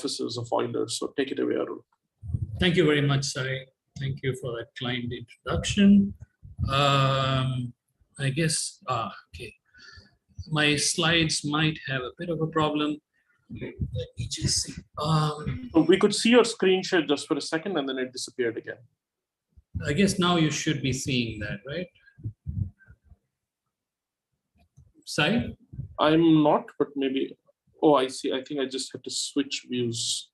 offices of Euler. So take it away, Arul. Thank you very much, Sai. Thank you for that kind introduction. I guess, okay. My slides might have a bit of a problem. Let me just see. So we could see your screen share just for a second and then it disappeared again. I guess now you should be seeing that, right? Sai? I'm not, but maybe, oh, I see. I think I just had to switch views.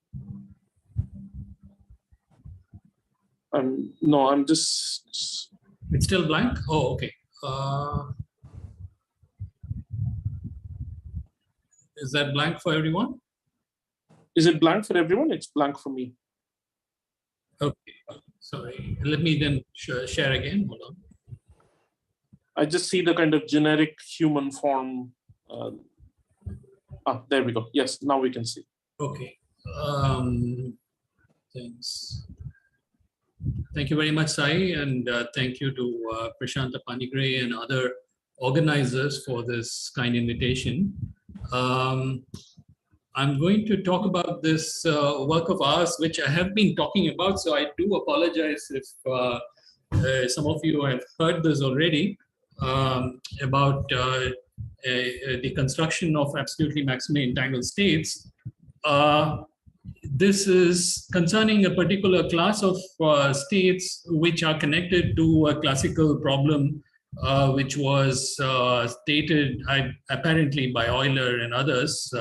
No, I'm just. It's still blank? Oh, okay. Is that blank for everyone? Is it blank for everyone? It's blank for me. Okay, sorry. Let me then share again. Hold on. I just see the kind of generic human form. There we go. Yes, now we can see. Okay. Thanks. Thank you very much, Sai, and thank you to Prashant Panigre and other organizers for this kind invitation. I'm going to talk about this work of ours, which I have been talking about, so I do apologize if some of you have heard this already, about the construction of absolutely maximally entangled states. This is concerning a particular class of states which are connected to a classical problem which was stated apparently by Euler and others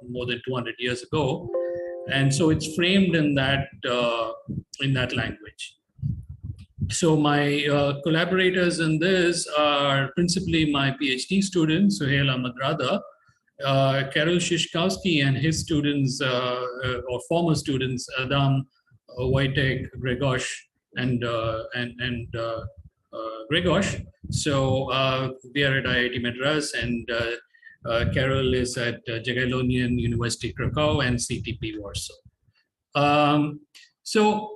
more than 200 years ago, and so it's framed in that language. So my collaborators in this are principally my PhD student Suhail Ahmad-Rada, Karol Szyszkowski and his students or former students Adam, Wojtek, Grzegorz, and Grzegorz. So we are at IIT Madras, and Karol is at Jagiellonian University Krakow and CTP Warsaw. So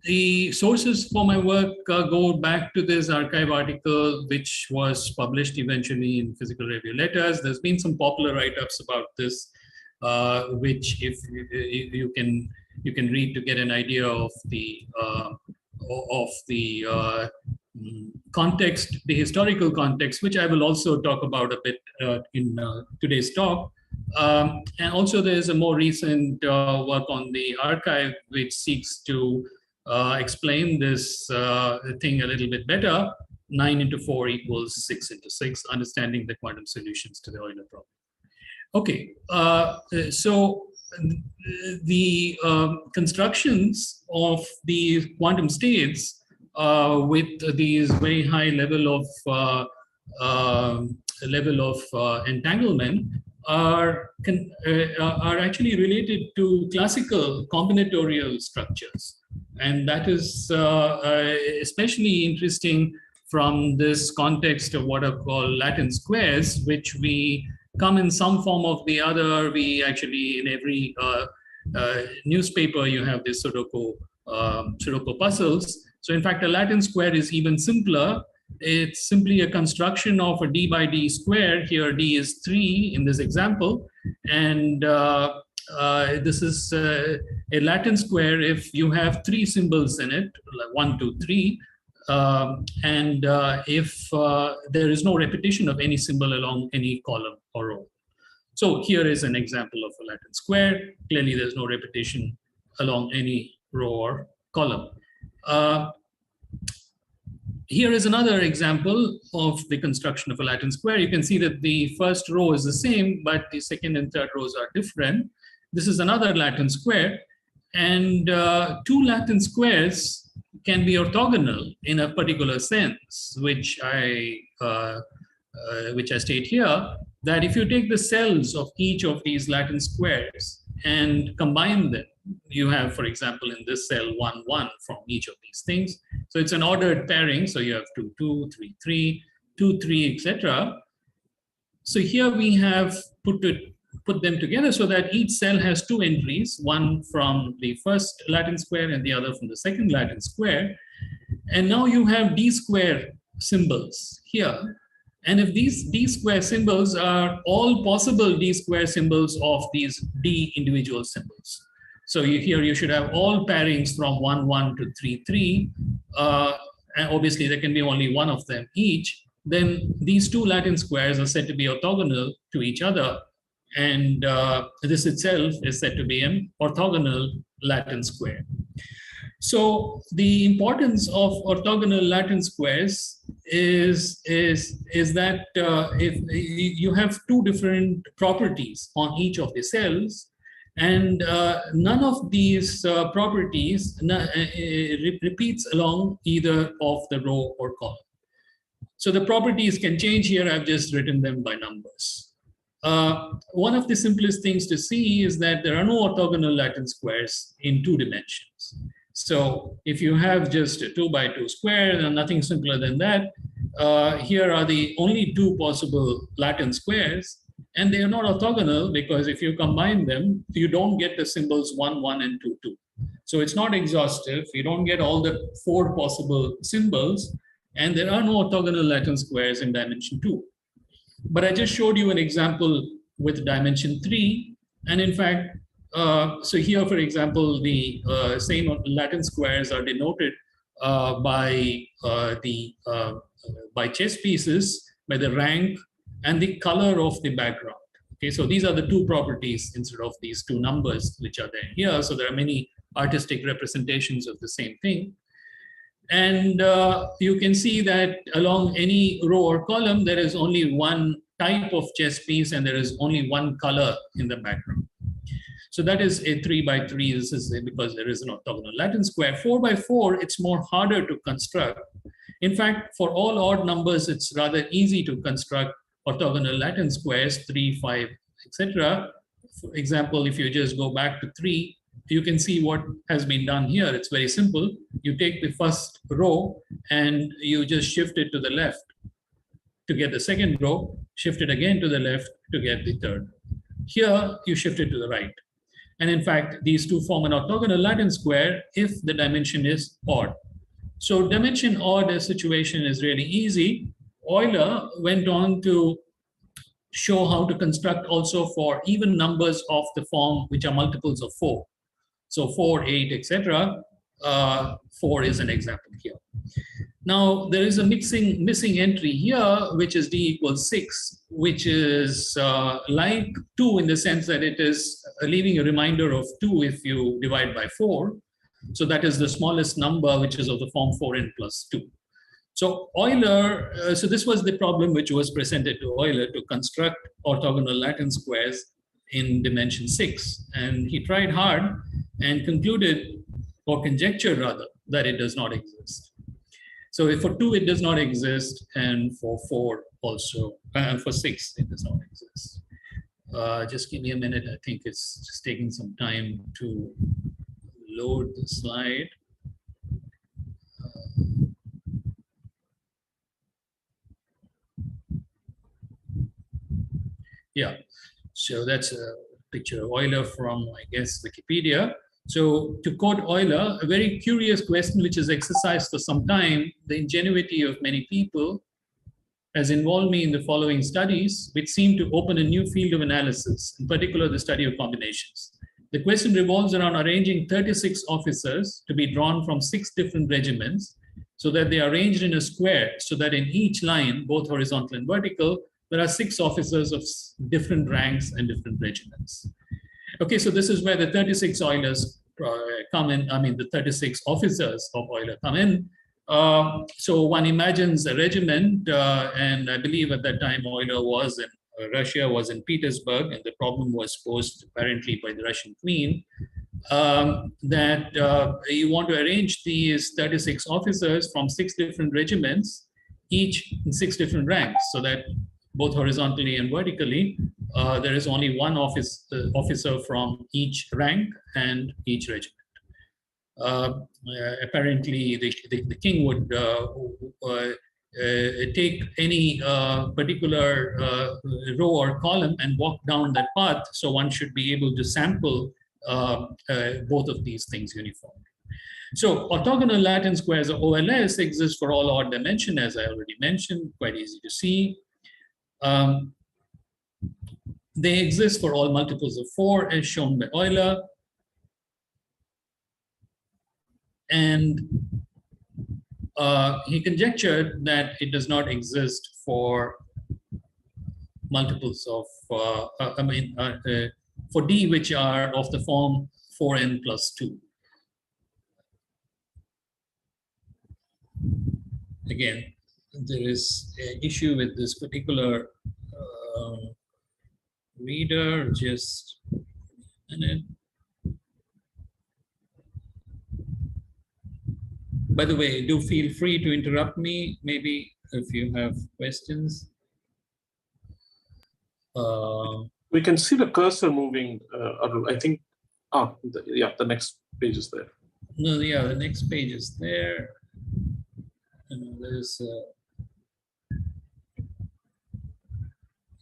the sources for my work go back to this archive article, which was published eventually in Physical Review Letters. There's been some popular write-ups about this, which if you can read to get an idea of the context, the historical context, which I will also talk about a bit in today's talk. And also there's a more recent work on the archive which seeks to explain this thing a little bit better. 9 into 4 equals 6 into 6, understanding the quantum solutions to the Euler problem. Okay, so the constructions of these quantum states with these very high level of entanglement are actually related to classical combinatorial structures, and that is especially interesting from this context of what are called Latin squares, which we come in some form of the other. We actually, in every newspaper, you have this Sudoku puzzles. So in fact, a Latin square is even simpler. It's simply a construction of a d by d square. Here d is 3 in this example, and this is a Latin square if you have 3 symbols in it, like 1, 2, 3, and if there is no repetition of any symbol along any column or row. So here is an example of a Latin square. Clearly there's no repetition along any row or column. Here is another example of the construction of a Latin square. You can see that the first row is the same, but the second and third rows are different. This is another Latin square, and 2 Latin squares can be orthogonal in a particular sense, which I state here, that if you take the cells of each of these Latin squares and combine them, you have, for example, in this cell 1, 1 from each of these things. So it's an ordered pairing. So you have 2, 2, 3, 3, 2, 3, etc. So here we have put them together so that each cell has 2 entries, one from the first Latin square and the other from the second Latin square. And now you have d square symbols here. And if these d square symbols are all possible d square symbols of these d individual symbols. So here you should have all pairings from 1, 1 to 3, 3. And obviously there can be only one of them each. Then these two Latin squares are said to be orthogonal to each other. And this itself is said to be an orthogonal Latin square. So the importance of orthogonal Latin squares is that if you have two different properties on each of the cells, and none of these properties repeats along either of the row or column. So the properties can change here. I've just written them by numbers. One of the simplest things to see is that there are no orthogonal Latin squares in 2 dimensions. So if you have just a 2 by 2 square, and nothing simpler than that, here are the only 2 possible Latin squares, and they are not orthogonal because if you combine them, you don't get the symbols 1, 1, and 2, 2. So it's not exhaustive. You don't get all the 4 possible symbols, and there are no orthogonal Latin squares in dimension 2. But I just showed you an example with dimension 3, and in fact, so here, for example, the same Latin squares are denoted by chess pieces, by the rank and the color of the background. Okay, so these are the 2 properties instead of these 2 numbers which are there here. So there are many artistic representations of the same thing. And you can see that along any row or column, there is only one type of chess piece and there is only one color in the background. So that is a 3 by 3. This is because there is an orthogonal Latin square. 4 by 4, it's more harder to construct. In fact, for all odd numbers, it's rather easy to construct orthogonal Latin squares, 3, 5, etc. For example, if you just go back to 3, you can see what has been done here. It's very simple. You take the first row and you just shift it to the left to get the second row, shift it again to the left to get the third. Here, you shift it to the right. And in fact, these 2 form an orthogonal Latin square if the dimension is odd. So dimension odd situation is really easy. Euler went on to show how to construct also for even numbers of the form which are multiples of 4. So 4, 8, etc. 4 is an example here. Now there is a missing entry here, which is d equals 6, which is like 2 in the sense that it is leaving a remainder of 2 if you divide by 4. So that is the smallest number, which is of the form 4n plus 2. So Euler, so this was the problem which was presented to Euler to construct orthogonal Latin squares in dimension 6. And he tried hard and concluded, or conjectured rather, that it does not exist. So if for 2 it does not exist, and for 4 also, for 6 it does not exist. Just give me a minute. I think it's just taking some time to load the slide. Yeah, so that's a picture of Euler from, I guess, Wikipedia. So to quote Euler, a very curious question which is exercised for some time, the ingenuity of many people has involved me in the following studies, which seem to open a new field of analysis, in particular the study of combinations. The question revolves around arranging 36 officers to be drawn from 6 different regiments so that they are arranged in a square so that in each line, both horizontal and vertical, there are 6 officers of different ranks and different regiments. Okay, so this is where the 36 Eulers come in, the 36 officers of Euler come in. So one imagines a regiment, and I believe at that time Euler was in Russia, was in Petersburg, and the problem was posed apparently by the Russian queen, that you want to arrange these 36 officers from 6 different regiments, each in 6 different ranks, so that both horizontally and vertically, there is only one officer from each rank and each regiment. Apparently, the king would take any particular row or column and walk down that path, so one should be able to sample both of these things uniformly. So orthogonal Latin squares, or OLS, exist for all odd dimension, as I already mentioned, quite easy to see. They exist for all multiples of 4, as shown by Euler. and he conjectured that it does not exist for multiples of, for D which are of the form 4n plus 2. Again, there is an issue with this particular reader. Just a minute. By the way, do feel free to interrupt me, maybe if you have questions. We can see the cursor moving, Arul. I think, yeah, the next page is there. No, yeah, the next page is there. There's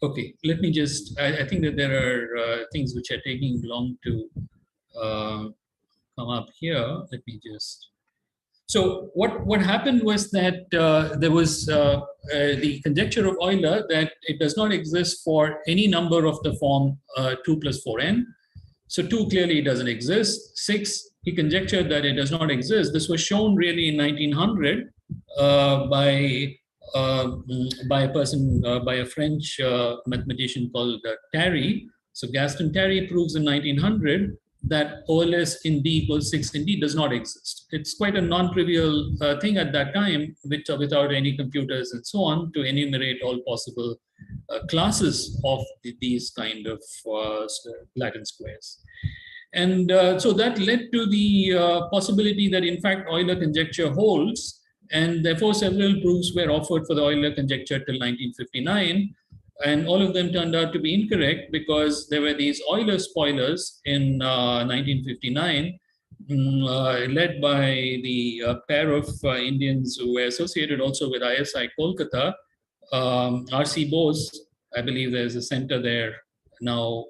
okay, let me just, I think that there are things which are taking long to come up here. Let me just, so what happened was that there was the conjecture of Euler that it does not exist for any number of the form 2 plus 4n. So 2 clearly doesn't exist. 6, he conjectured that it does not exist. This was shown really in 1900 by a person, by a French mathematician called Tarry. So Gaston Tarry proves in 1900 that OLS in D equals 6 in D does not exist. It's quite a non-trivial thing at that time, without any computers and so on, to enumerate all possible classes of these kind of Latin squares. And so that led to the possibility that in fact Euler conjecture holds, and therefore several proofs were offered for the Euler conjecture till 1959. And all of them turned out to be incorrect because there were these Euler spoilers in 1959, led by the pair of Indians who were associated also with ISI Kolkata, R.C. Bose. I believe there's a center there now,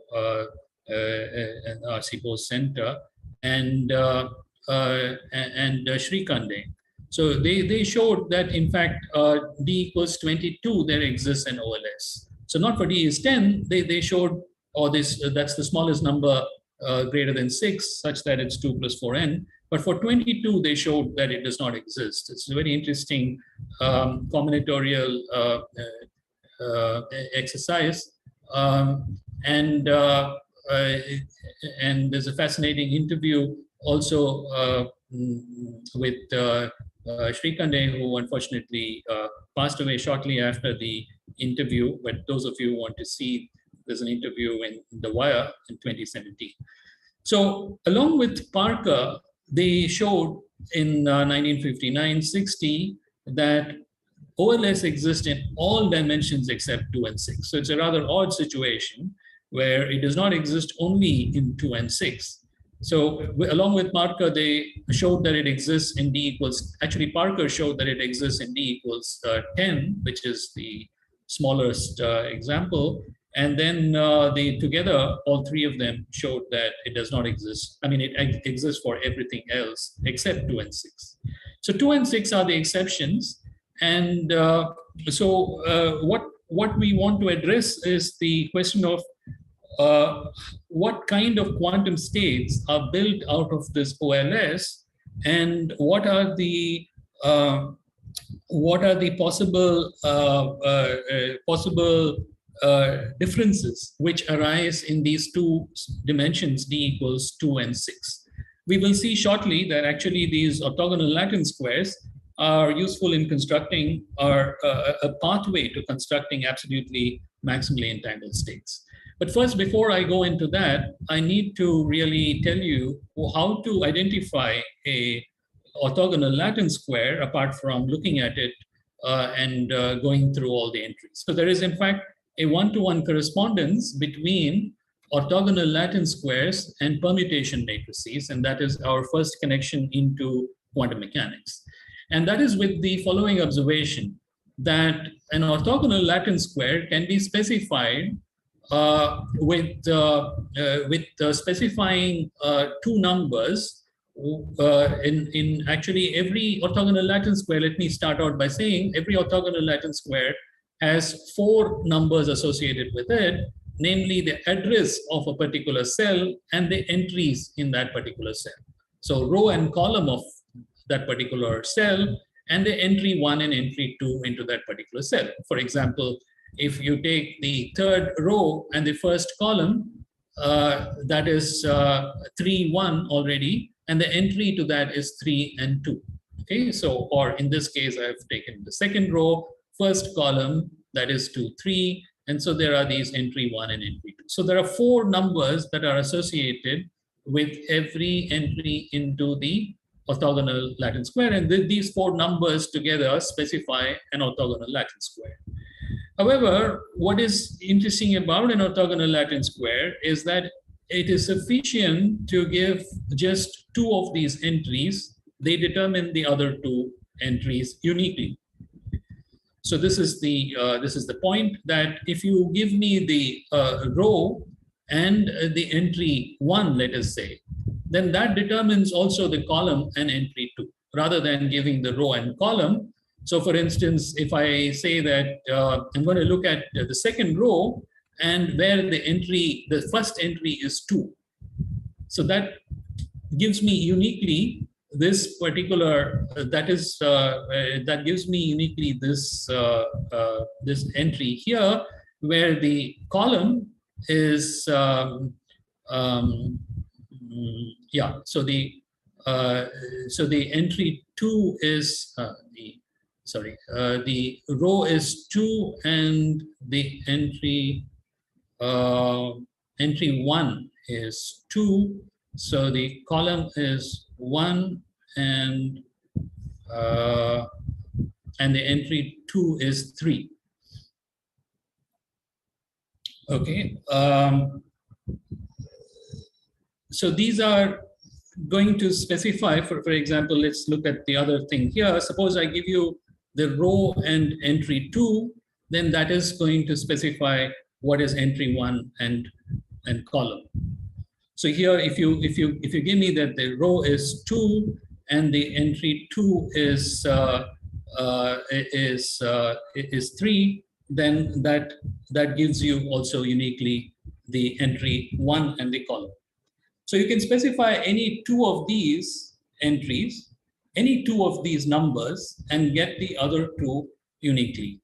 an R.C. Bose Center, and Shrikande. So they showed that in fact D equals 22 there exists an OLS. So not for D is 10, they showed, or that's the smallest number greater than 6, such that it's 2 plus 4n. But for 22, they showed that it does not exist. It's a very interesting combinatorial exercise. And there's a fascinating interview also with Shrikande, who unfortunately passed away shortly after the interview. But those of you who want to see, there's an interview in The Wire in 2017. So along with Parker, they showed in 1959-60 that OLS exists in all dimensions except 2 and 6. So it's a rather odd situation where it does not exist only in 2 and 6. So along with Parker, they showed that it exists in D equals, actually Parker showed that it exists in D equals 10, which is the smallest example. And then they together, all three of them showed that it does not exist. I mean, it exists for everything else except 2 and 6. So 2 and 6 are the exceptions. And what we want to address is the question of what kind of quantum states are built out of this OLS, and what are the possible differences which arise in these two dimensions, D equals 2 and 6. We will see shortly that actually these orthogonal Latin squares are useful in constructing, or a pathway to constructing absolutely maximally entangled states. But first, before I go into that, I need to really tell you how to identify a orthogonal Latin square apart from looking at it and going through all the entries. So there is in fact a one-to-one correspondence between orthogonal Latin squares and permutation matrices, and that is our first connection into quantum mechanics. And that is with the following observation, that an orthogonal Latin square can be specified with specifying two numbers in actually every orthogonal Latin square. Let me start out by saying every orthogonal Latin square has 4 numbers associated with it, namely the address of a particular cell and the entries in that particular cell. So row and column of that particular cell, and the entry 1 and entry 2 into that particular cell. For example, if you take the third row and the first column, that is 3, 1 already, and the entry to that is 3 and 2. Okay, so, or in this case, I've taken the second row, first column, that is 2, 3, and so there are these entry 1 and entry 2. So there are 4 numbers that are associated with every entry into the orthogonal Latin square, and these 4 numbers together specify an orthogonal Latin square. However, what is interesting about an orthogonal Latin square is that it is sufficient to give just 2 of these entries. They determine the other 2 entries uniquely. So this is the point, that if you give me the row and the entry 1, let us say, then that determines also the column and entry 2, rather than giving the row and column. So for instance, if I say that I'm going to look at the second row, and where the first entry is 2. So that gives me uniquely this particular, that gives me uniquely this, this entry here, where the column is, so the entry 2 is, the row is 2 and the entry 1 is 2. So the column is 1 and the entry 2 is 3. Okay. So these are going to specify, for example, let's look at the other thing here. Suppose I give you the row and entry 2, then that is going to specify what is entry 1 and column. So here, if you give me that the row is 2 and the entry 2 is 3, then that gives you also uniquely the entry 1 and the column. So you can specify any 2 of these entries, any 2 of these numbers, and get the other 2 uniquely.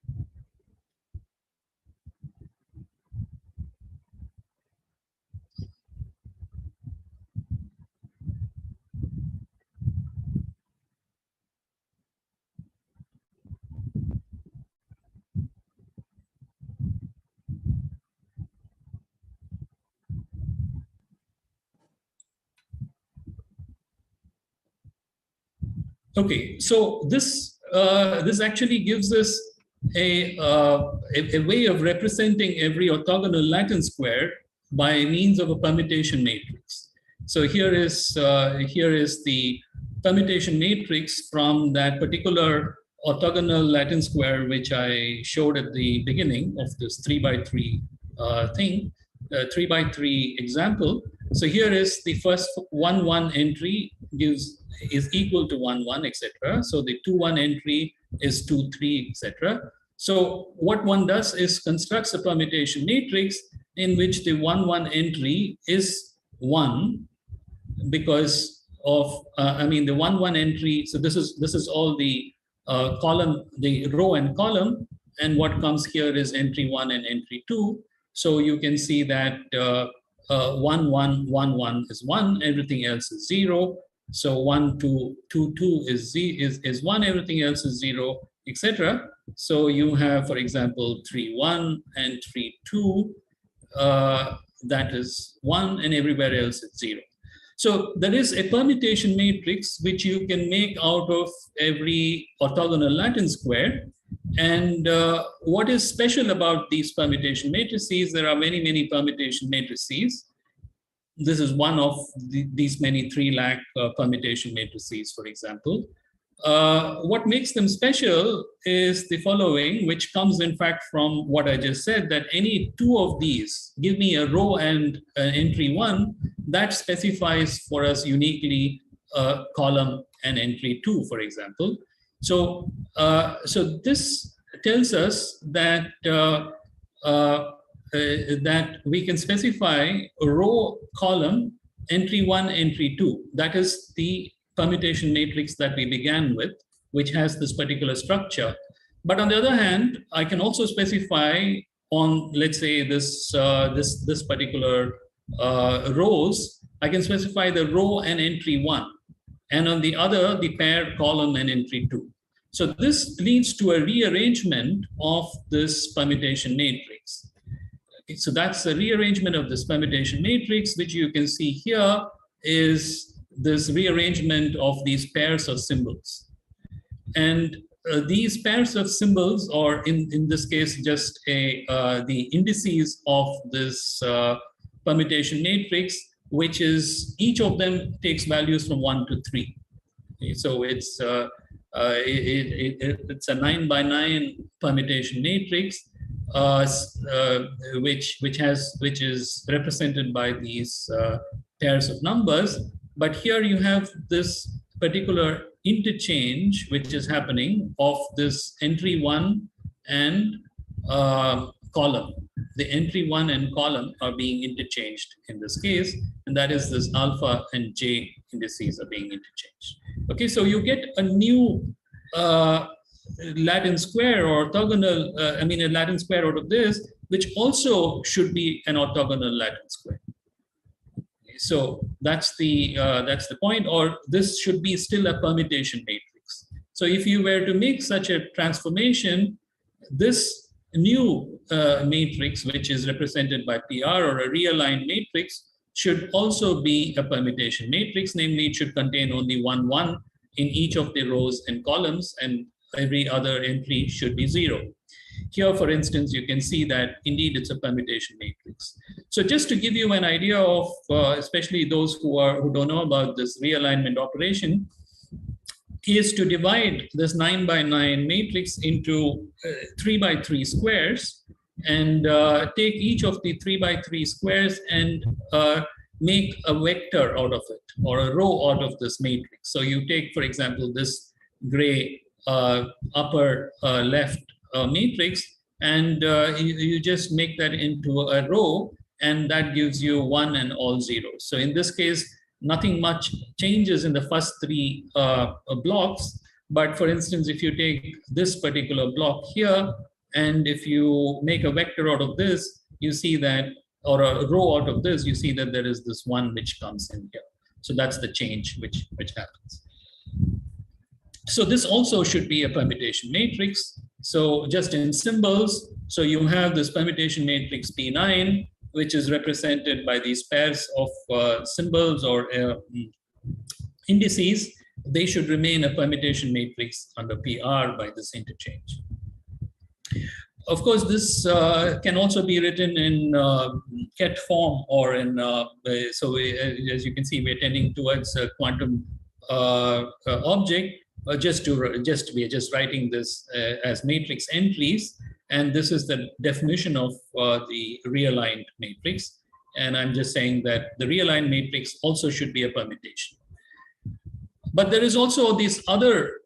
Okay, so this actually gives us a way of representing every orthogonal Latin square by means of a permutation matrix. So here is the permutation matrix from that particular orthogonal Latin square which I showed at the beginning of this 3x3 thing, 3x3 example. So here is the first 1, 1 entry is equal to 1, 1, etc. So the 2, 1 entry is 2, 3, etc. So what one does is constructs a permutation matrix in which the 1, 1 entry is 1 because of the 1, 1 entry. So this is all the column, the row and column, and what comes here is entry 1 and entry 2. So you can see that 1, 1, 1, 1 is 1, everything else is 0. So 1, 2, 2, 2 is 1, everything else is 0, etc. So you have, for example, 3, 1 and 3, 2, that is 1, and everywhere else is 0. So there is a permutation matrix which you can make out of every orthogonal Latin square. And what is special about these permutation matrices? There are many, many permutation matrices. This is one of these many 3 lakh permutation matrices, for example. What makes them special is the following, which comes in fact from what I just said, that any 2 of these, give me a row and entry 1, that specifies for us uniquely column and entry 2, for example. So, so this tells us that that we can specify a row, column, entry 1, entry 2. That is the permutation matrix that we began with, which has this particular structure. But on the other hand, I can also specify on, let's say, this particular rows, I can specify the row and entry 1, and on the other, the pair column and entry 2. So this leads to a rearrangement of this permutation matrix. Okay, so that's a rearrangement of this permutation matrix, which you can see here is this rearrangement of these pairs of symbols. And these pairs of symbols, or in this case, just the indices of this permutation matrix, which is each of them takes values from 1 to 3. Okay, so it's a 9x9 permutation matrix, which is represented by these pairs of numbers. But here you have this particular interchange which is happening of this entry 1 and column. The entry 1 and column are being interchanged in this case, and that is this alpha and j indices are being interchanged. Okay, so you get a new Latin square or orthogonal, a Latin square out of this, which also should be an orthogonal Latin square. So that's the point, or this should be still a permutation matrix. So if you were to make such a transformation, this new matrix, which is represented by PR or a realigned matrix, should also be a permutation matrix. Namely, it should contain only 1, 1 in each of the rows and columns, and every other entry should be 0. Here, for instance, you can see that indeed it's a permutation matrix. So just to give you an idea of, especially those who don't know about this realignment operation, is to divide this 9x9 matrix into 3x3 squares, and take each of the 3x3 squares and make a vector out of it, or a row out of this matrix. So you take, for example, this gray upper left matrix, and you just make that into a row, and that gives you 1 and all zeros. So in this case, nothing much changes in the first 3 blocks. But for instance, if you take this particular block here, and if you make a vector out of this, you see that, or a row out of this, you see that there is this 1 which comes in here. So that's the change which happens. So this also should be a permutation matrix. So just in symbols, so you have this permutation matrix P9, which is represented by these pairs of symbols or indices. They should remain a permutation matrix under PR by this interchange. Of course, this can also be written in QIQT form, or in, as you can see, we're tending towards a quantum object. We are just writing this as matrix entries, and this is the definition of the realigned matrix. And I'm just saying that the realigned matrix also should be a permutation. But there is also this other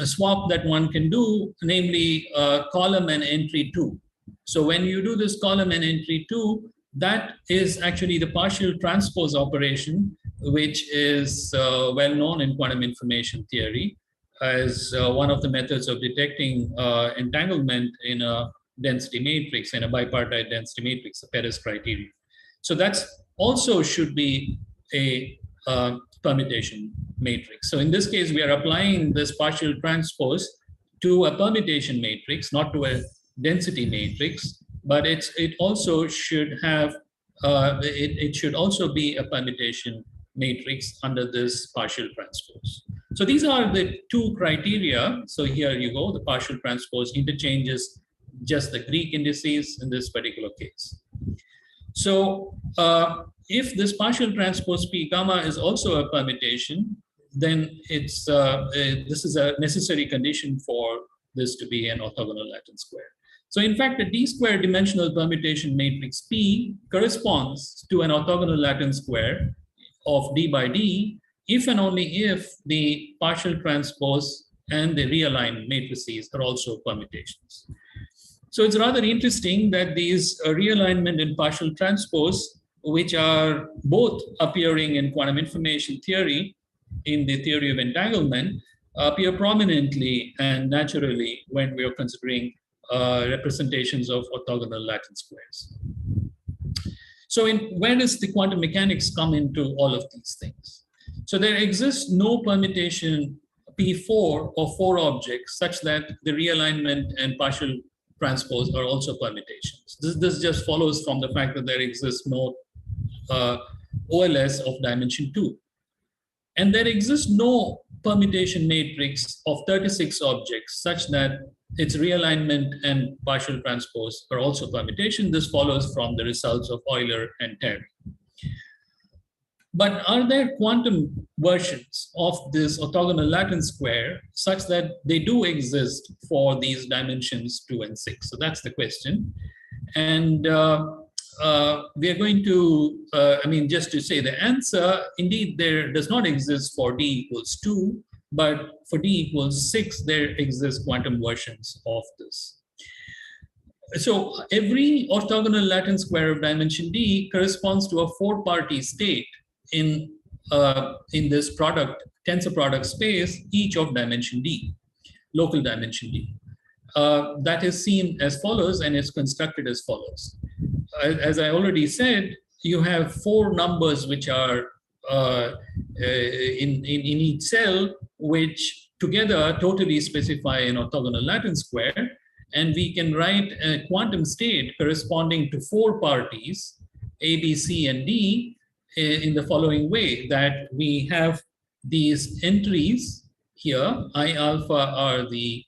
swap that one can do, namely column and entry 2. So when you do this column and entry 2, that is actually the partial transpose operation, which is well known in quantum information theory as one of the methods of detecting entanglement in a density matrix, in a bipartite density matrix, the Perez criterion. So that's also should be a permutation matrix. So in this case, we are applying this partial transpose to a permutation matrix, not to a density matrix, but it also should have, it should also be a permutation matrix under this partial transpose. So these are the 2 criteria. So here you go, the partial transpose interchanges just the Greek indices in this particular case. So if this partial transpose P gamma is also a permutation, then it's this is a necessary condition for this to be an orthogonal Latin square. So in fact, a d-square dimensional permutation matrix P corresponds to an orthogonal Latin square of d by d if and only if the partial transpose and the realigned matrices are also permutations. So it's rather interesting that these realignment and partial transpose, which are both appearing in quantum information theory, in the theory of entanglement appear prominently and naturally when we are considering representations of orthogonal Latin squares. So where does the quantum mechanics come into all of these things? So there exists no permutation P4 of 4 objects such that the realignment and partial transpose are also permutations. This just follows from the fact that there exists no OLS of dimension 2. And there exists no permutation matrix of 36 objects such that its realignment and partial transpose are also permutation. This follows from the results of Euler and Terry. But are there quantum versions of this orthogonal Latin square such that they do exist for these dimensions 2 and 6? So that's the question. And we are going to, just to say the answer, indeed, there does not exist for d equals 2, but for d equals 6, there exist quantum versions of this. So every orthogonal Latin square of dimension d corresponds to a 4-party state in this tensor product space, each of dimension d, local dimension d. That is seen as follows and is constructed as follows. As I already said, you have 4 numbers which are in each cell, which together totally specify an orthogonal Latin square. And we can write a quantum state corresponding to 4 parties, A, B, C, and D, in the following way, that we have these entries here. I alpha are the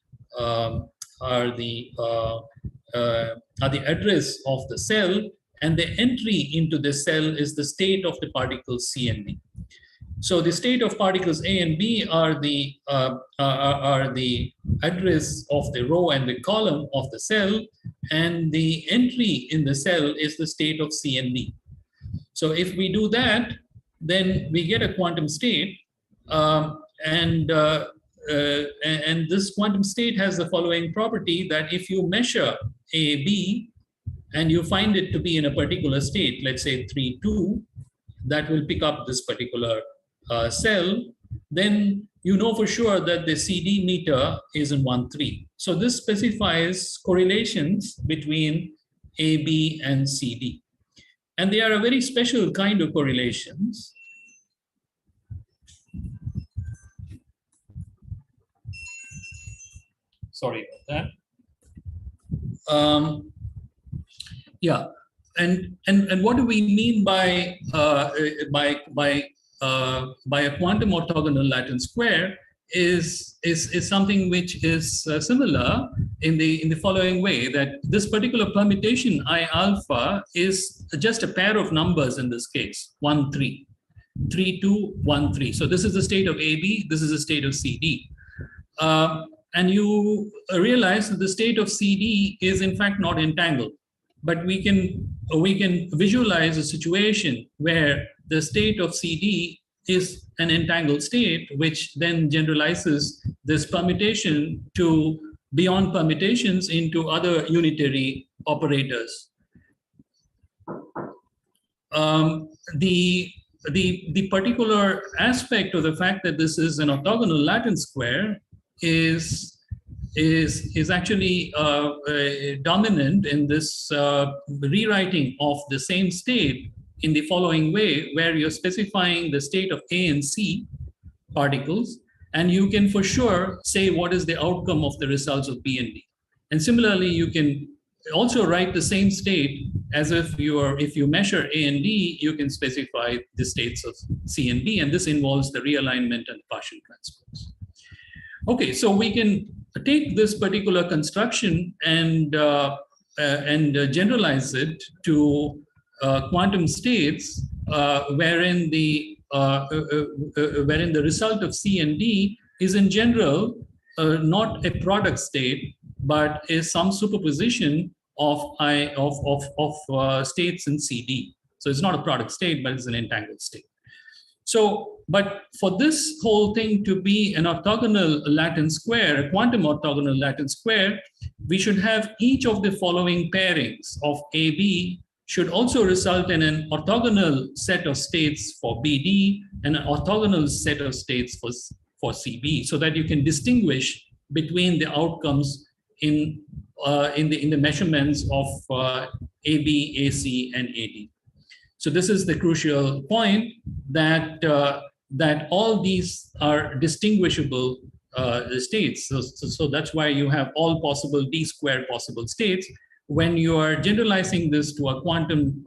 address of the cell, and the entry into the cell is the state of the particles C and D. So the state of particles A and B are the address of the row and the column of the cell, and the entry in the cell is the state of C and D. So if we do that, then we get a quantum state, and this quantum state has the following property, that if you measure A, B, and you find it to be in a particular state, let's say 3, 2, that will pick up this particular cell, then you know for sure that the CD meter is in 1, 3. So this specifies correlations between A, B, and CD. And they are a very special kind of correlations. Sorry about that. Yeah, and what do we mean by a quantum orthogonal Latin square is something which is similar in the following way, that this particular permutation I alpha is just a pair of numbers in this case, 1, 3, 3, 2, 1, 3. So this is the state of AB, this is the state of CD. And you realize that the state of CD is in fact not entangled, but we can visualize a situation where the state of CD is an entangled state, which then generalizes this permutation to beyond permutations into other unitary operators. The particular aspect of the fact that this is an orthogonal Latin square is actually dominant in this rewriting of the same state in the following way, where you're specifying the state of A and C particles, and you can for sure say what is the outcome of the results of B and D. And similarly, you can also write the same state as if you measure A and D, you can specify the states of C and D, and this involves the realignment and partial transpose. Okay, so we can take this particular construction and generalize it to quantum states wherein the result of C and D is in general not a product state, but is some superposition of states in CD. So it's not a product state, but it's an entangled state. So, but for this whole thing to be an orthogonal Latin square, a quantum orthogonal Latin square, we should have each of the following pairings of AB should also result in an orthogonal set of states for BD and an orthogonal set of states for CB, so that you can distinguish between the outcomes in the measurements of AB, AC, and AD. So this is the crucial point, that that all these are distinguishable states. So that's why you have all possible D square possible states. When you are generalizing this to a quantum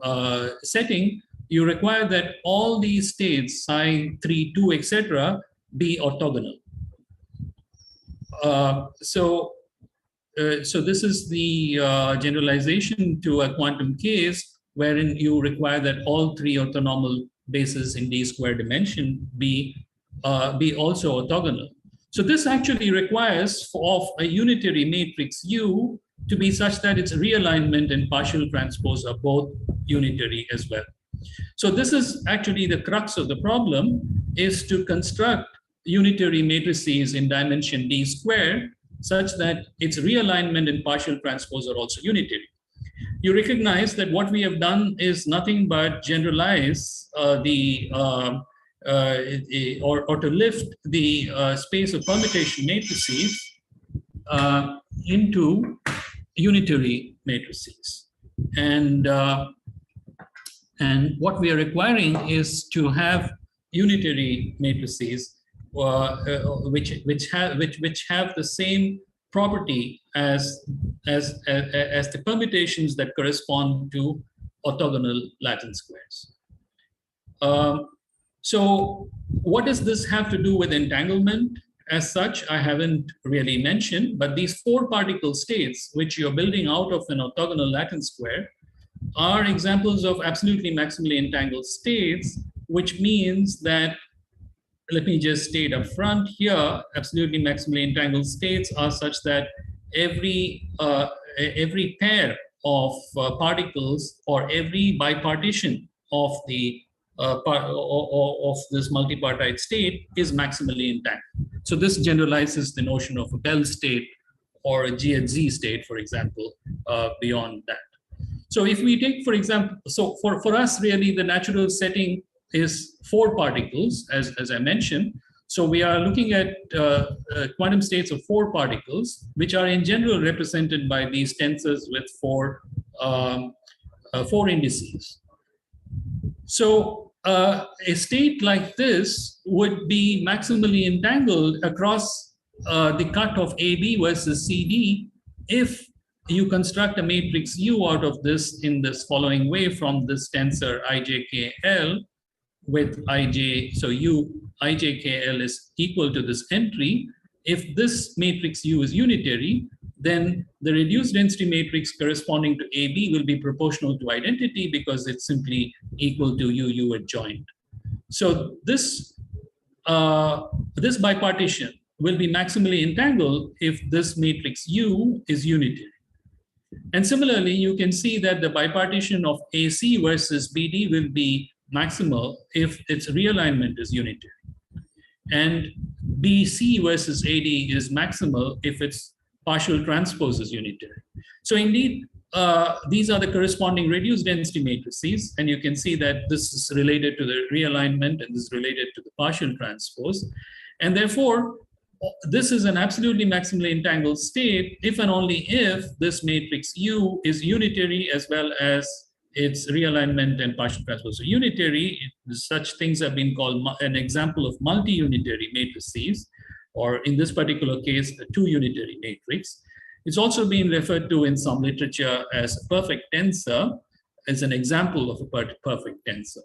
setting, you require that all these states, psi, 3, 2, etc., be orthogonal. So this is the generalization to a quantum case, wherein you require that all 3 orthonormal bases in D square dimension be also orthogonal. So this actually requires of a unitary matrix U to be such that its realignment and partial transpose are both unitary as well. So this is actually the crux of the problem, is to construct unitary matrices in dimension D square such that its realignment and partial transpose are also unitary. You recognize that what we have done is nothing but generalize or to lift the space of permutation matrices into unitary matrices. And what we are requiring is to have unitary matrices which have the same property as the permutations that correspond to orthogonal Latin squares. So what does this have to do with entanglement? As such, I haven't really mentioned, but these 4 particle states, which you're building out of an orthogonal Latin square, are examples of absolutely maximally entangled states, which means that, let me just state up front here, absolutely maximally entangled states are such that every pair of particles or every bipartition of the of this multipartite state is maximally entangled. So this generalizes the notion of a Bell state or a G at Z state, for example, beyond that. So if we take, for example, so for us, really, the natural setting is 4 particles, as I mentioned. So we are looking at quantum states of 4 particles, which are in general represented by these tensors with 4 indices. So a state like this would be maximally entangled across the cut of AB versus CD if you construct a matrix U out of this in this following way from this tensor IJKL with IJ, so IJKL is equal to this entry. If this matrix U is unitary, then the reduced density matrix corresponding to AB will be proportional to identity because it's simply equal to UU adjoint. So this bipartition will be maximally entangled if this matrix U is unitary. And similarly, you can see that the bipartition of AC versus BD will be maximal if its realignment is unitary. And BC versus AD is maximal if its partial transpose is unitary. So indeed, these are the corresponding reduced density matrices, and you can see that this is related to the realignment and this is related to the partial transpose. And therefore, this is an absolutely maximally entangled state if and only if this matrix U is unitary as well as its realignment and partial transpose. So unitary, such things have been called an example of multi-unitary matrices, or in this particular case, a 2-unitary matrix. It's also been referred to in some literature as a perfect tensor, as an example of a perfect tensor.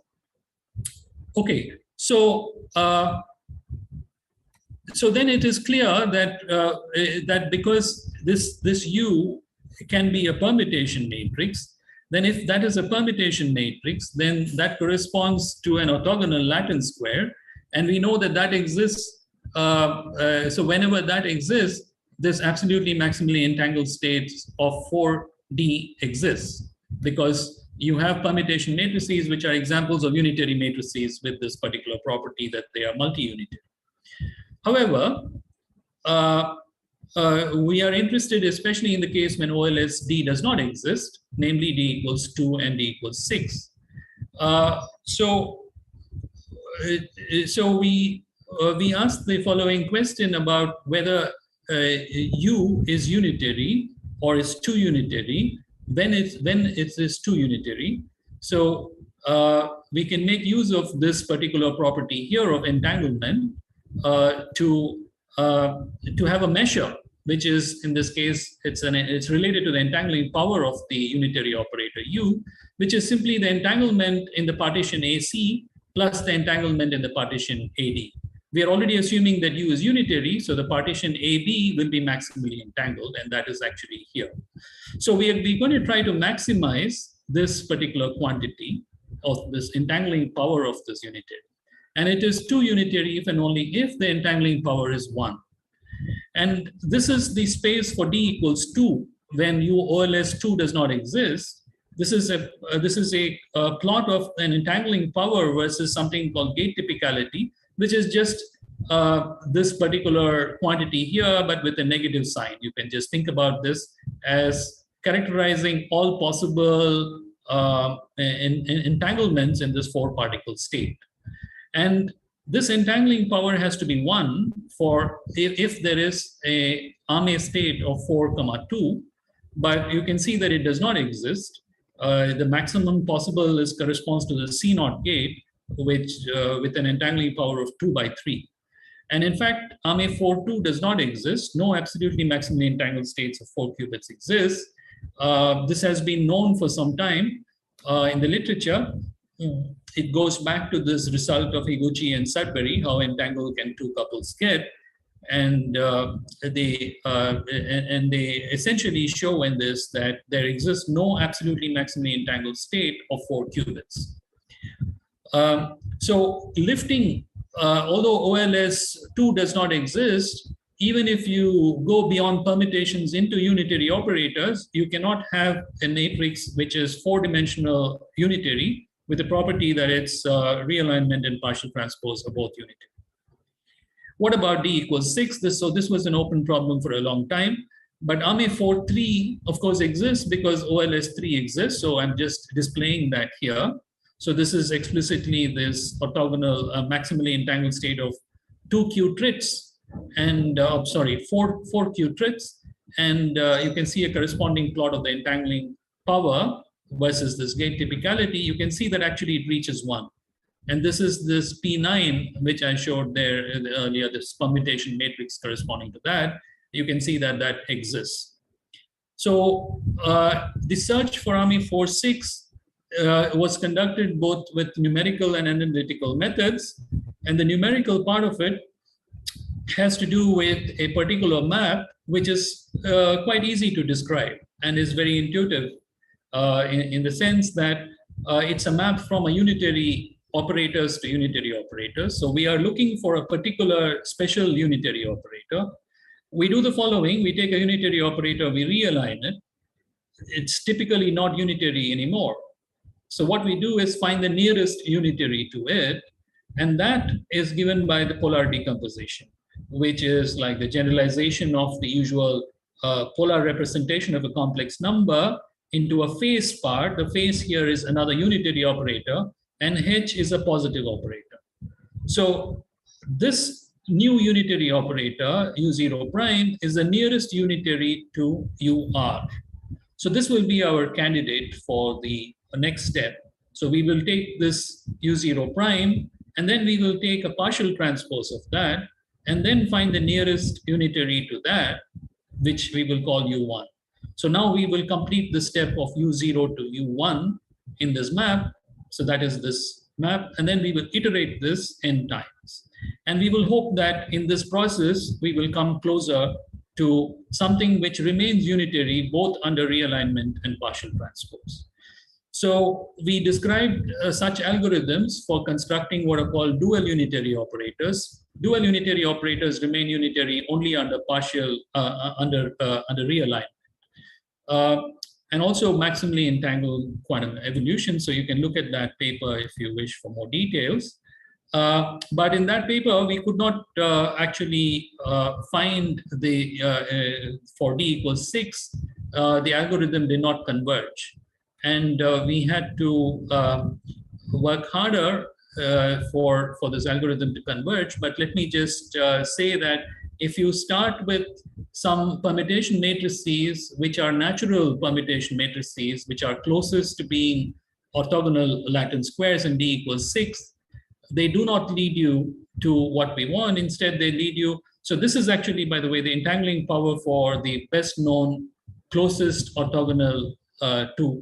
Okay, so then it is clear that that because this U can be a permutation matrix, then if that is a permutation matrix, then that corresponds to an orthogonal Latin square, and we know that that exists. So whenever that exists, this absolutely maximally entangled states of 4D exists, because you have permutation matrices which are examples of unitary matrices with this particular property that they are multi-unitary. However, we are interested, especially in the case when OLS D does not exist, namely D equals 2 and D equals 6. So we asked the following question about whether U is unitary or is 2 unitary when it is 2 unitary. So we can make use of this particular property here of entanglement to have a measure, which is, in this case, it's related to the entangling power of the unitary operator U, which is simply the entanglement in the partition AC plus the entanglement in the partition AD. We are already assuming that U is unitary, so the partition AB will be maximally entangled, and that is actually here. So we're going to try to maximize this particular quantity of this entangling power of this unitary. And it is 2 unitary if and only if the entangling power is 1. And this is the space for D equals 2 when U OLS 2 does not exist. This is a plot of an entangling power versus something called gate typicality, which is just this particular quantity here, but with a negative sign. You can just think about this as characterizing all possible entanglements in this 4-particle state. And this entangling power has to be 1 for if there is a Ame state of 4, 2, but you can see that it does not exist. The maximum possible corresponds to the C0 gate, which with an entangling power of 2 by 3. And in fact, Ame 4, 2 does not exist. No absolutely maximally entangled states of 4 qubits exist. This has been known for some time in the literature. It goes back to this result of Higuchi and Sudbury, how entangled can 2 couples get. And they essentially show in this that there exists no absolutely maximally entangled state of 4 qubits. So lifting, although OLS 2 does not exist, even if you go beyond permutations into unitary operators, you cannot have a matrix which is 4-dimensional unitary with the property that its realignment and partial transpose are both unitary. What about D equals 6? This was an open problem for a long time, but Ame 4, 3 of course exists because OLS 3 exists. So I'm just displaying that here. So this is explicitly this orthogonal maximally entangled state of 2 Q trits and 4 Q trits. And you can see a corresponding plot of the entangling power versus this gate typicality. You can see that actually it reaches 1. And this is this P9, which I showed there earlier, this permutation matrix corresponding to that. You can see that that exists. So the search for Ame 4, 6 was conducted both with numerical and analytical methods. And the numerical part of it has to do with a particular map, which is quite easy to describe and is very intuitive in the sense that it's a map from a unitary operators to unitary operators. So we are looking for a particular special unitary operator. We do the following: we take a unitary operator, we realign it. It's typically not unitary anymore. So what we do is find the nearest unitary to it, and that is given by the polar decomposition, which is like the generalization of the usual polar representation of a complex number into a phase part. The phase here is another unitary operator, and H is a positive operator. So this new unitary operator, U0 prime, is the nearest unitary to UR. So this will be our candidate for the next step. So we will take this U0 prime, and then we will take a partial transpose of that, and then find the nearest unitary to that, which we will call U1. So now we will complete the step of U0 to U1 in this map. So that is this map, and then we will iterate this n times. And we will hope that in this process, we will come closer to something which remains unitary both under realignment and partial transpose. So we described such algorithms for constructing what are called dual unitary operators. Dual unitary operators remain unitary only under partial, under realignment. And also maximally entangled quantum evolution. So you can look at that paper if you wish for more details. But in that paper, we could not actually find the, for d equals 6, the algorithm did not converge. And we had to work harder for this algorithm to converge. But let me just say that if you start with some permutation matrices, which are natural permutation matrices, which are closest to being orthogonal Latin squares and d equals 6, they do not lead you to what we want. Instead, they lead you. So this is actually, by the way, the entangling power for the best known closest orthogonal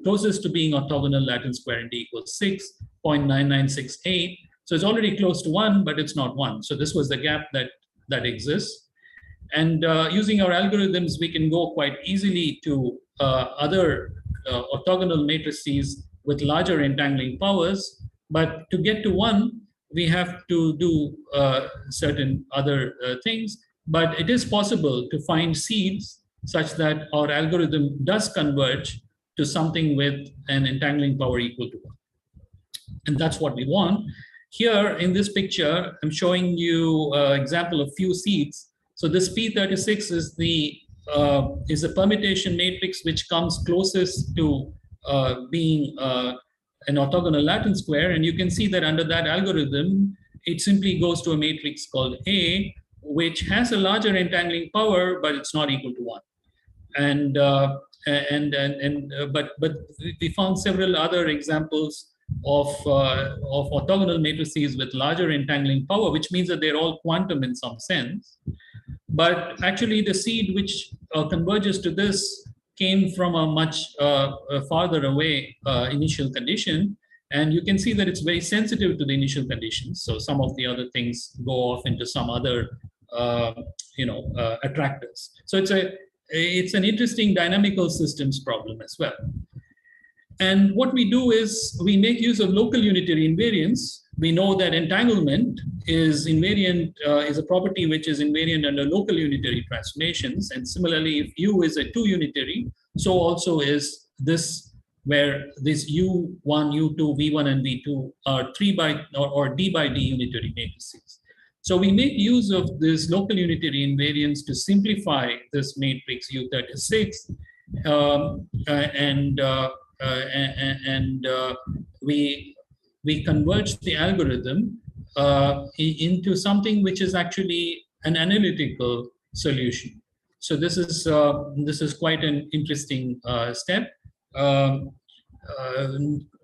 closest to being orthogonal Latin square and d equals 6, 0.9968. So it's already close to 1, but it's not 1. So this was the gap that exists. And using our algorithms, we can go quite easily to other orthogonal matrices with larger entangling powers. But to get to 1, we have to do certain other things. But it is possible to find seeds such that our algorithm does converge to something with an entangling power equal to 1. And that's what we want. Here in this picture, I'm showing you an example of few seeds. So this P36 is a permutation matrix which comes closest to being an orthogonal Latin square. And you can see that under that algorithm, it simply goes to a matrix called A, which has a larger entangling power, but it's not equal to 1. But we found several other examples of orthogonal matrices with larger entangling power, which means that they're all quantum in some sense. But actually, the seed which converges to this came from a much farther away initial condition. And you can see that it's very sensitive to the initial conditions. So some of the other things go off into some other attractors. So it's an interesting dynamical systems problem as well. And what we do is we make use of local unitary invariance. We know that entanglement is invariant, is a property which is invariant under local unitary transformations. And similarly, if U is a 2 unitary, so also is this, where this U1, U2, V1, and V2 are 3 by or D by D unitary matrices. So we make use of this local unitary invariance to simplify this matrix U36, we converge the algorithm into something which is actually an analytical solution. So this is quite an interesting step,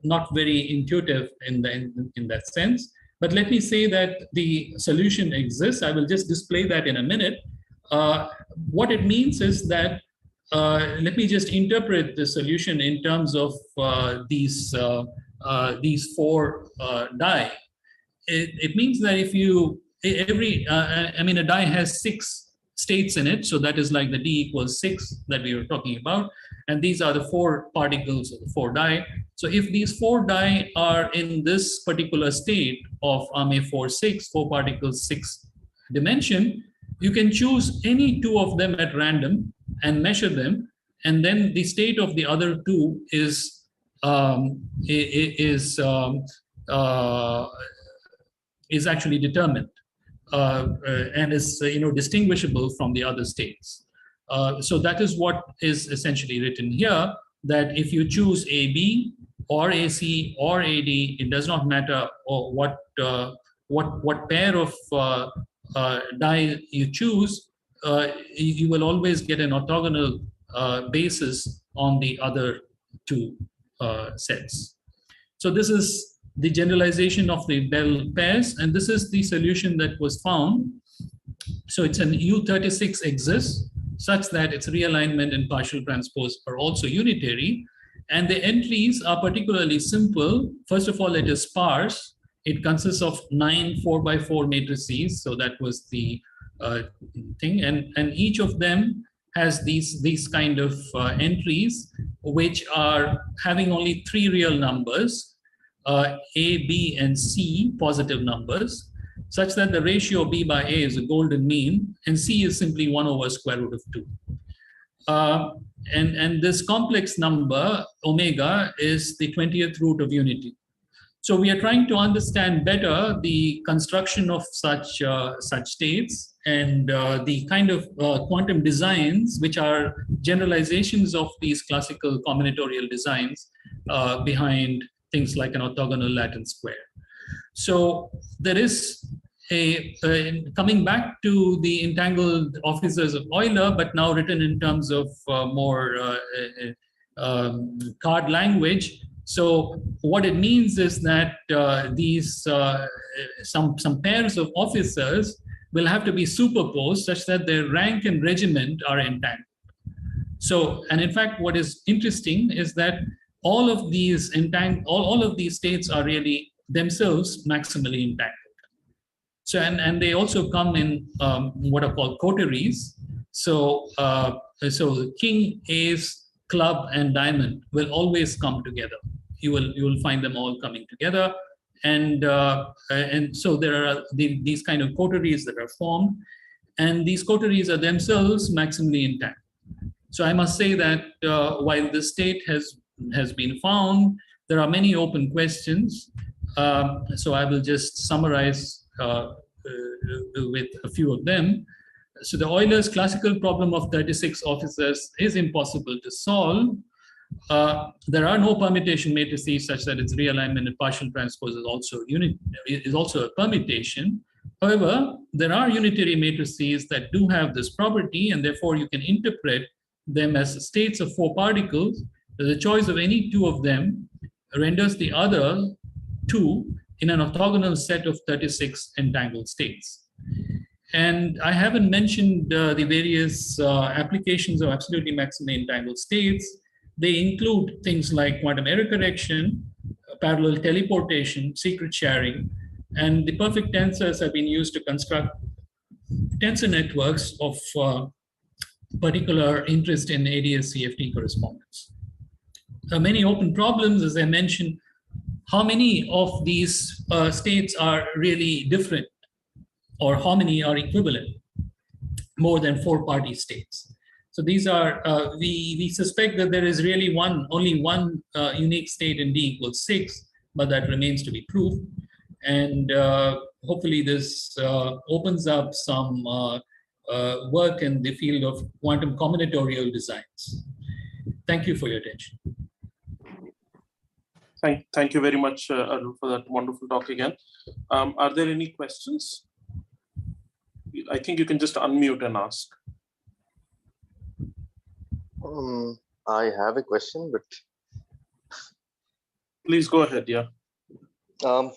not very intuitive in that sense. But let me say that the solution exists. I will just display that in a minute. What it means is that let me just interpret the solution in terms of these 4 die. It means that if you a die has 6 states in it, so that is like the d equals 6 that we were talking about, and these are the 4 particles of the 4 die. So if these 4 die are in this particular state of AME46, 4 particles, 6 dimension, you can choose any 2 of them at random and measure them, and then the state of the other 2 is actually determined and is distinguishable from the other states. So that is what is essentially written here, that if you choose AB or AC or AD, it does not matter what pair of die you choose, you will always get an orthogonal basis on the other 2 sets. So this is the generalization of the Bell pairs, and this is the solution that was found. So it's an U36 exists such that its realignment and partial transpose are also unitary, and the entries are particularly simple. First of all, it is sparse. It consists of 9 4x4 matrices, so that was the thing, and each of them has these kind of entries which are having only 3 real numbers, A, B, and C positive numbers, such that the ratio B by A is a golden mean, and C is simply 1 over square root of 2. And this complex number, omega, is the 20th root of unity. So we are trying to understand better the construction of such states and the kind of quantum designs which are generalizations of these classical combinatorial designs behind things like an orthogonal Latin square. So there is coming back to the entangled officers of Euler, but now written in terms of more card language. So what it means is that these some pairs of officers will have to be superposed such that their rank and regiment are entangled. So, and in fact, what is interesting is that all of these all of these states are really themselves maximally entangled. So, and they also come in what are called coteries. So, so king, ace, club, and diamond will always come together. You will find them all coming together, and so there are these kind of coteries that are formed, and these coteries are themselves maximally entangled. So I must say that while the state has been found, there are many open questions. So I will just summarize with a few of them. So the Euler's classical problem of 36 officers is impossible to solve. There are no permutation matrices such that its realignment and partial transpose is also a permutation. However, there are unitary matrices that do have this property, and therefore you can interpret them as states of 4 particles. The choice of any 2 of them renders the other 2 in an orthogonal set of 36 entangled states. And I haven't mentioned the various applications of absolutely maximally entangled states. They include things like quantum error correction, parallel teleportation, secret sharing, and the perfect tensors have been used to construct tensor networks of particular interest in ADS-CFT correspondence. Many open problems, as I mentioned, how many of these states are really different, or how many are equivalent? More than 4 party states. So these are, we suspect that there is really only one unique state in D equals 6, but that remains to be proved. And hopefully this opens up some work in the field of quantum combinatorial designs. Thank you for your attention. Thank you very much, Arul, for that wonderful talk again. Are there any questions? I think you can just unmute and ask. I have a question, but please go ahead. Yeah. Sarul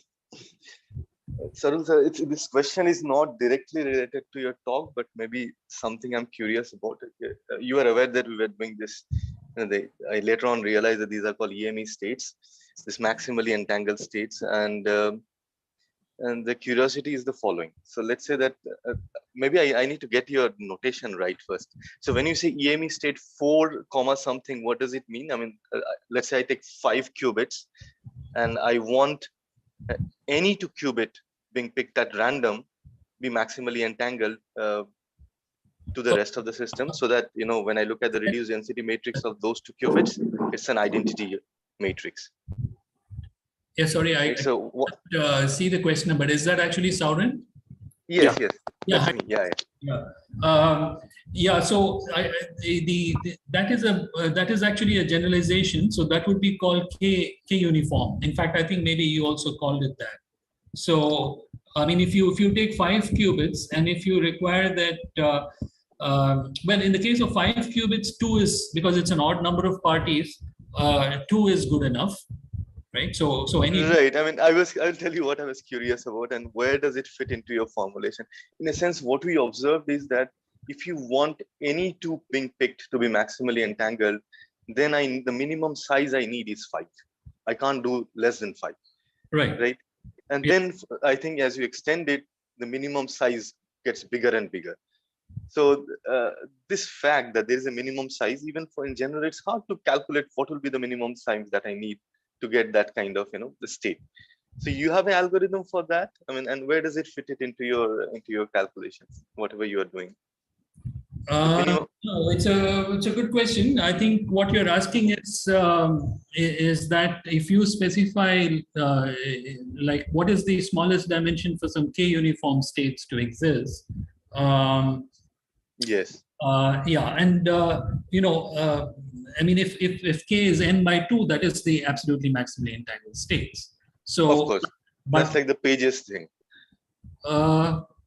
sir, this question is not directly related to your talk, but maybe something I'm curious about. You are aware that we were doing this. I later on realized that these are called EME states, this maximally entangled states, and the curiosity is the following. So let's say that maybe I need to get your notation right first. So when you say EME state 4, something, what does it mean? I mean, let's say I take 5 qubits and I want any 2 qubit being picked at random be maximally entangled to the rest of the system, so that, you know, when I look at the reduced density matrix of those 2 qubits, it's an identity matrix. Yeah, sorry, I see the question, but is that actually Saurin? Yes, yeah. Yes. That's me. Yeah. So that is actually a generalization. So that would be called K uniform. In fact, I think maybe you also called it that. So I mean, if you take 5 qubits, and if you require that, well, in the case of 5 qubits, 2 is, because it's an odd number of parties, 2 is good enough. Right. So any right. I mean, I'll tell you what I was curious about, and where does it fit into your formulation? In a sense, what we observed is that if you want any 2 being picked to be maximally entangled, then the minimum size I need is 5. I can't do less than 5. Right. And then I think as you extend it, the minimum size gets bigger and bigger. So this fact that there is a minimum size, even in general, it's hard to calculate what will be the minimum size that I need to get that kind of, you know, the state. So you have an algorithm for that? I mean, and where does it fit it into your calculations, whatever you are doing? No, it's a good question. I think what you're asking is that if you specify like what is the smallest dimension for some k uniform states to exist. Yes. Yeah, and I mean, if k is n by 2, that is the absolutely maximally entangled states. So, of course, that's like the pages thing.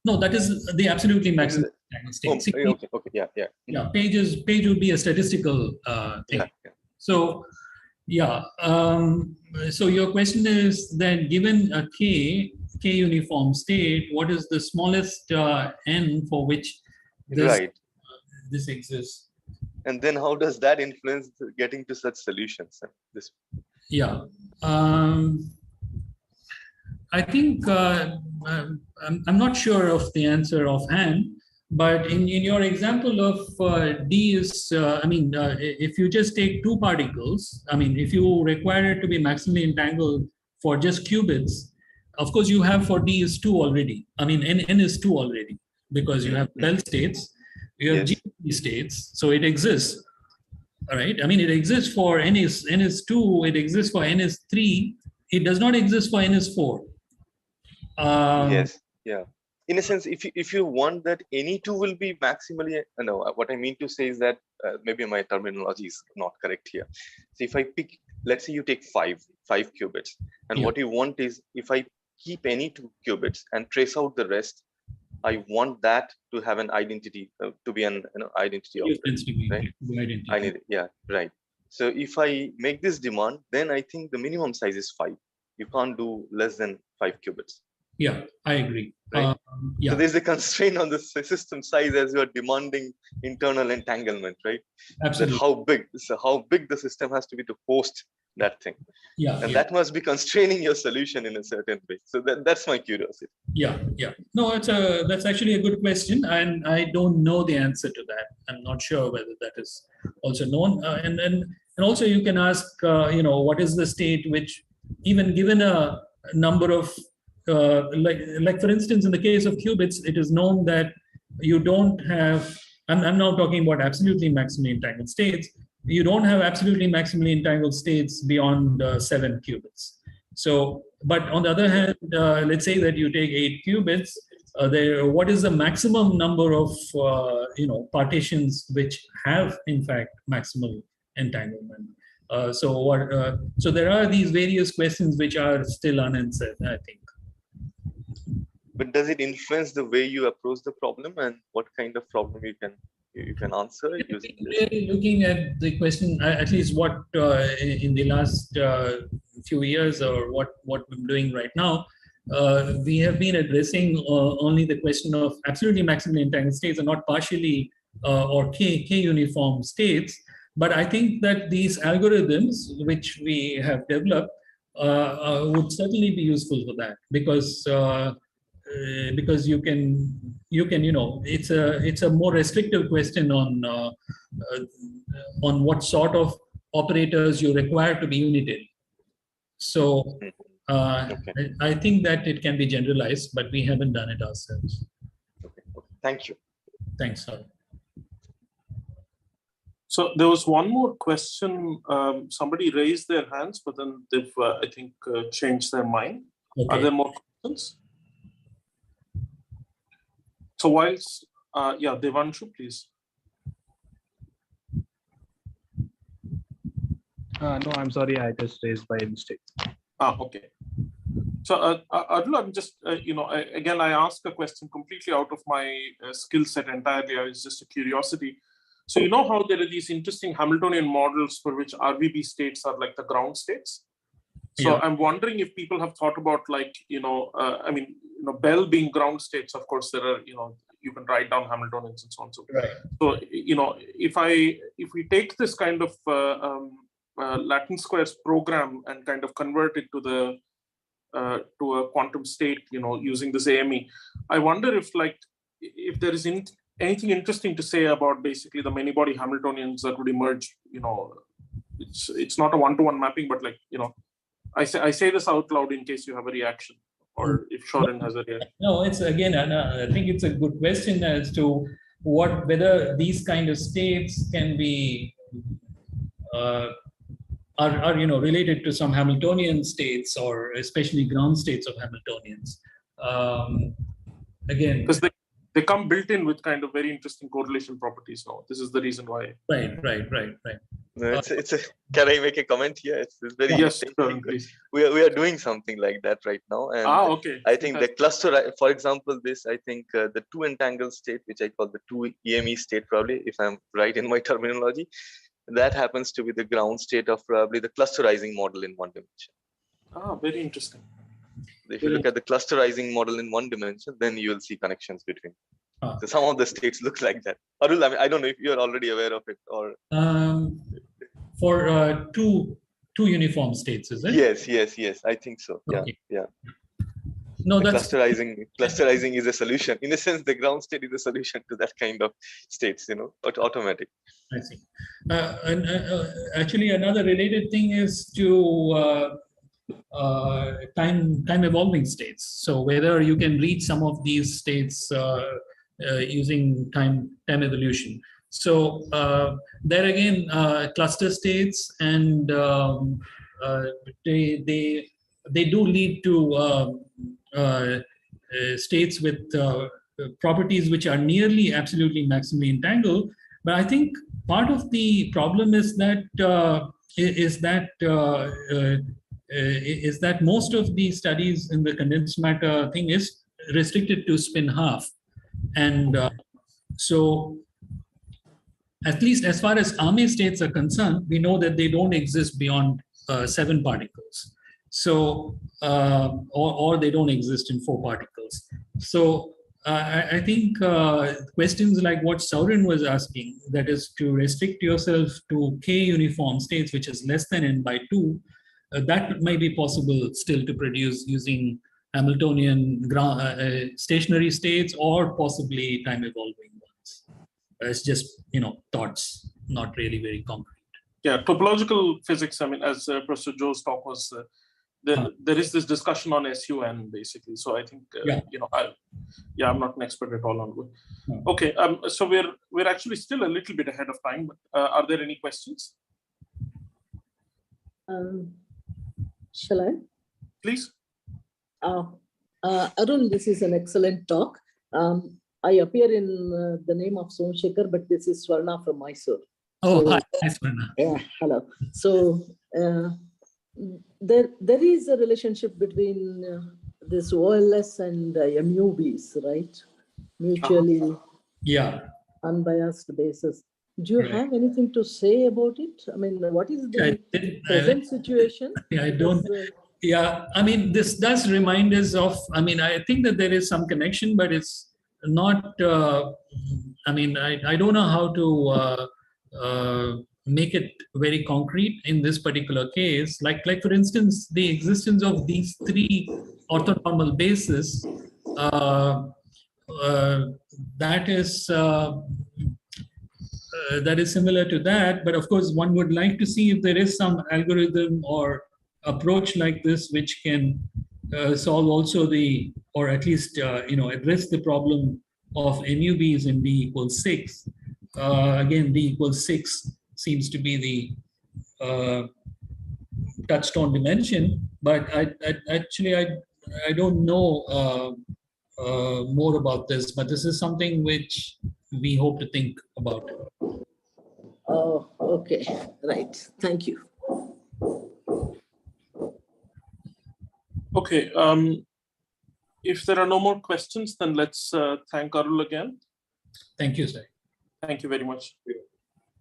No, that is the absolutely maximum state. Okay, yeah. Yeah, page would be a statistical thing. Yeah. So, yeah. So your question is then, given a k uniform state, what is the smallest n for which this exists? And then how does that influence getting to such solutions? Yeah. I think I'm not sure of the answer offhand, but in your example of D is, if you just take two particles, I mean, if you require it to be maximally entangled for just qubits, of course you have for D is 2 already. I mean, n is 2 already, because you have Bell states, you have GP states, so it exists. All right. I mean, it exists for n is 2, it exists for n is 3, it does not exist for n is 4. Yes, yeah. In a sense, if you want that any two will be maximally, no, what I mean to say is that maybe my terminology is not correct here. So if I pick, let's say you take five qubits, and what you want is, if I keep any 2 qubits and trace out the rest, I want that to have an identity, to be an identity of it, right? I need it. Yeah, right. So if I make this demand, then I think the minimum size is 5. You can't do less than 5 qubits. Yeah, I agree. Right? Yeah. So there's a constraint on the system size as you are demanding internal entanglement, right? Absolutely. That how big the system has to be to host that thing. Yeah. And that must be constraining your solution in a certain way. So that's my curiosity. Yeah. No, that's actually a good question, and I don't know the answer to that. I'm not sure whether that is also known. And also you can ask, what is the state which, even given a number of like for instance, in the case of qubits, it is known that you don't have, I'm now talking about absolutely maximally entangled states, you don't have absolutely maximally entangled states beyond 7 qubits. So, but on the other hand, let's say that you take 8 qubits, what is the maximum number of partitions which have in fact maximal entanglement? So there are these various questions which are still unanswered, I think. But does it influence the way you approach the problem, and what kind of problem you can answer using this? Really looking at the question, at least what in the last few years, or what I'm doing right now, we have been addressing only the question of absolutely maximally entangled states, and not partially or k uniform states. But I think that these algorithms which we have developed would certainly be useful for that, because you can it's a more restrictive question on what sort of operators you require to be united. So I think that it can be generalized, but we haven't done it ourselves. Okay. Thank you. Thanks, sir. So there was one more question. Somebody raised their hands, but then they've, I think, changed their mind. Okay. Are there more questions? So whilst, Devanshu, please. No, I'm sorry, I just raised by mistake. Okay. So Arul, I'm just, again, I ask a question completely out of my skill set entirely. It's just a curiosity. So you know how there are these interesting Hamiltonian models for which RVB states are like the ground states? So I'm wondering if people have thought about, like, Bell being ground states. Of course, there are, you can write down Hamiltonians and so on. So, right. So if we take this kind of Latin squares program and kind of convert it to a quantum state, using this AME, I wonder if there is anything interesting to say about basically the many body Hamiltonians that would emerge. It's not a one-to-one mapping, but I say this out loud in case you have a reaction, or if Shorin has a reaction. No, it's again, I think it's a good question as to whether these kind of states can be are related to some Hamiltonian states, or especially ground states of Hamiltonians. Again, because they come built in with kind of very interesting correlation properties now. This is the reason why. Right. No, it's a. Can I make a comment here? It's very yes, sure, please. We are doing something like that right now, and okay. I think the cluster, for example, I think the two entangled state, which I call the two EME state, probably, if I'm right in my terminology, that happens to be the ground state of probably the clusterizing model in one dimension. Very interesting. If you look at the clusterizing model in one dimension, then you will see connections between. So some of the states look like that. Arul, I don't know if you're already aware of it, or for two uniform states, is it? Yes. I think so. Okay. Yeah. No, that's clusterizing is a solution. In a sense, the ground state is a solution to that kind of states, automatic. I see. And actually, another related thing is to time evolving states. So whether you can reach some of these states using time evolution. So there again, cluster states, and they do lead to states with properties which are nearly absolutely maximally entangled. But I think part of the problem is that most of the studies in the condensed matter thing is restricted to spin half, and so at least as far as Ame states are concerned, we know that they don't exist beyond 7 particles. So or they don't exist in 4 particles. So I think questions like what Saurin was asking, that is to restrict yourself to K uniform states, which is less than n by 2, that might be possible still to produce using Hamiltonian stationary states, or possibly time evolving ones. It's just thoughts, not really very concrete. Yeah, topological physics. I mean, as Professor Joe's talk was, there is this discussion on SUN basically. So I think I'm not an expert at all on it. No. Okay, so we're actually still a little bit ahead of time. But are there any questions? Shall I? Please. Arul, this is an excellent talk. I appear in the name of Somshekhar, but this is Swarna from Mysore. Oh, hi, Swarna. Yeah, hello. So there is a relationship between this OLS and MUBs, right? Mutually unbiased basis. Do you have anything to say about it? I mean, what is the present situation? I don't. I mean, this does remind us of, I think that there is some connection, but it's not, I don't know how to make it very concrete in this particular case. Like for instance, the existence of these 3 orthonormal bases, that is similar to that. But of course, one would like to see if there is some algorithm or approach like this which can solve also or at least address the problem of MUBs in D equals 6. Again, D equals 6 seems to be the touchstone dimension, but I don't know more about this, but this is something which we hope to think about. Oh, okay, right. Thank you. Okay, if there are no more questions, then let's thank Arul again. Thank you, sir. Thank you very much.